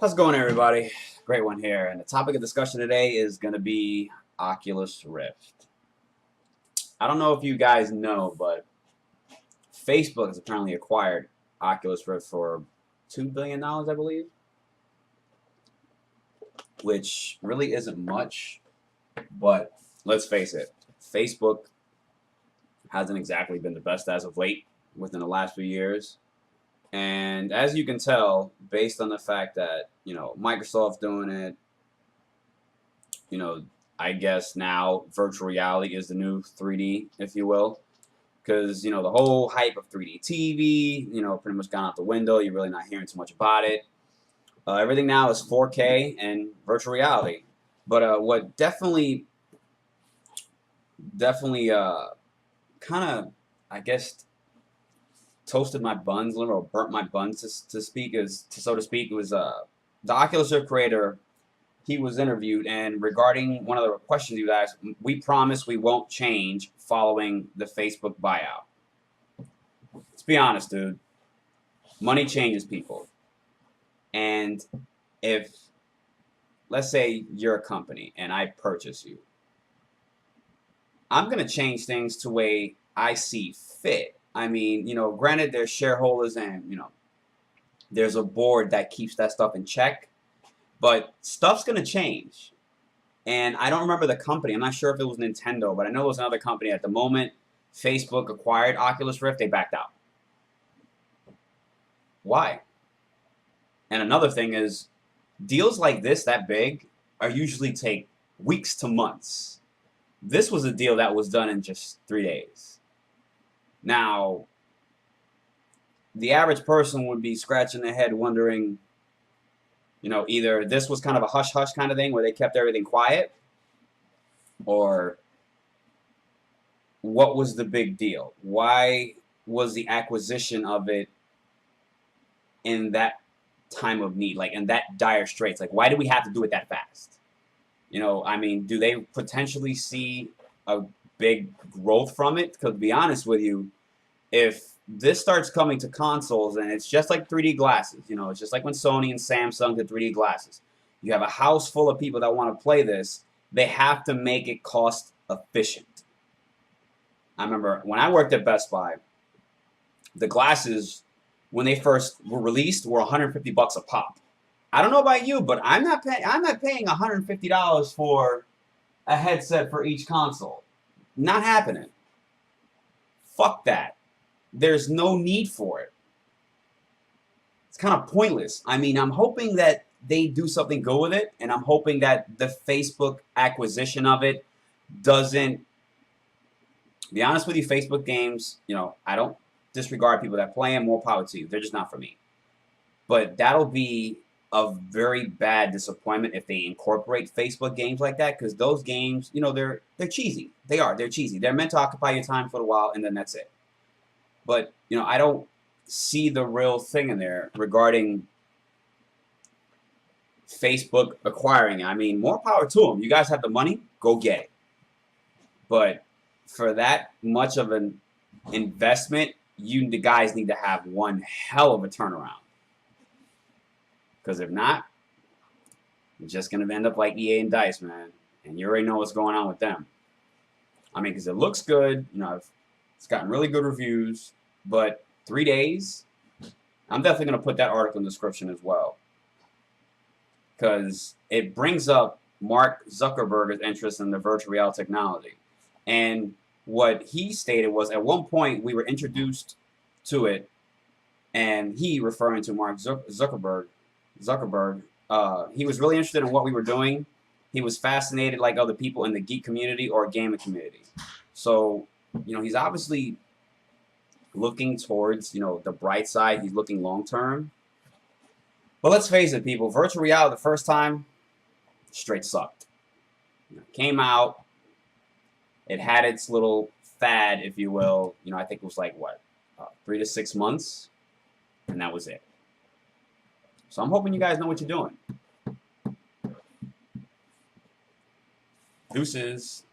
How's it going, everybody? Great one here. And the topic of discussion today is going to be Oculus Rift. I don't know if you guys know, but Facebook has apparently acquired Oculus Rift for $2 billion, I believe, which really isn't much. But let's face it, Facebook hasn't exactly been the best as of late within the last few years. And as you can tell, based on the fact that, Microsoft's doing it, I guess now virtual reality is the new 3D, if you will. Because, the whole hype of 3D TV, pretty much gone out the window. You're really not hearing too much about it. Everything now is 4K and virtual reality. But what definitely kind of, I guess, toasted my buns a little, or burnt my buns so to speak, was the Oculus Rift creator. He was interviewed, and regarding one of the questions you asked, we promise we won't change following the Facebook buyout. Let's be honest, dude. Money changes people. And if, let's say you're a company and I purchase you, I'm going to change things to the way I see fit. I mean, granted, there's shareholders and, there's a board that keeps that stuff in check. But stuff's going to change. And I don't remember the company. I'm not sure if it was Nintendo, but I know it was another company. At the moment Facebook acquired Oculus Rift, they backed out. Why? And another thing is, deals like this, that big, are usually take weeks to months. This was a deal that was done in just 3 days. Now, the average person would be scratching their head wondering, either this was kind of a hush-hush kind of thing where they kept everything quiet, or what was the big deal? Why was the acquisition of it in that time of need, like in that dire straits? Like, why do we have to do it that fast? I mean, do they potentially see a big growth from it? Because to be honest with you, if this starts coming to consoles, and it's just like 3D glasses, it's just like when Sony and Samsung did 3D glasses. You have a house full of people that want to play this. They have to make it cost efficient. I remember when I worked at Best Buy, the glasses, when they first were released, were $150 a pop. I don't know about you, but I'm not paying $150 for a headset for each console. Not happening. Fuck that. There's no need for it. It's kind of pointless. I mean, I'm hoping that they do something good with it, and I'm hoping that the Facebook acquisition of it doesn't... To be honest with you, Facebook games, I don't disregard people that play them. More power to you. They're just not for me. But that'll be a very bad disappointment if they incorporate Facebook games like that, because those games, they're cheesy. They're cheesy. They're meant to occupy your time for a while, and then that's it. But, I don't see the real thing in there regarding Facebook acquiring it. I mean, more power to them. You guys have the money, go get it. But for that much of an investment, the guys need to have one hell of a turnaround. Because if not, you're just going to end up like EA and DICE, man. And you already know what's going on with them. I mean, because it looks good. It's gotten really good reviews, but 3 days, I'm definitely going to put that article in the description as well. Because it brings up Mark Zuckerberg's interest in the virtual reality technology. And what he stated was, at one point, we were introduced to it, and he, referring to Mark Zuckerberg, he was really interested in what we were doing. He was fascinated, like other people in the geek community or gaming community. So, he's obviously looking towards, the bright side. He's looking long term. But let's face it, people. Virtual reality, the first time, straight sucked. Came out. It had its little fad, if you will. I think it was like, what, 3 to 6 months? And that was it. So I'm hoping you guys know what you're doing. Deuces.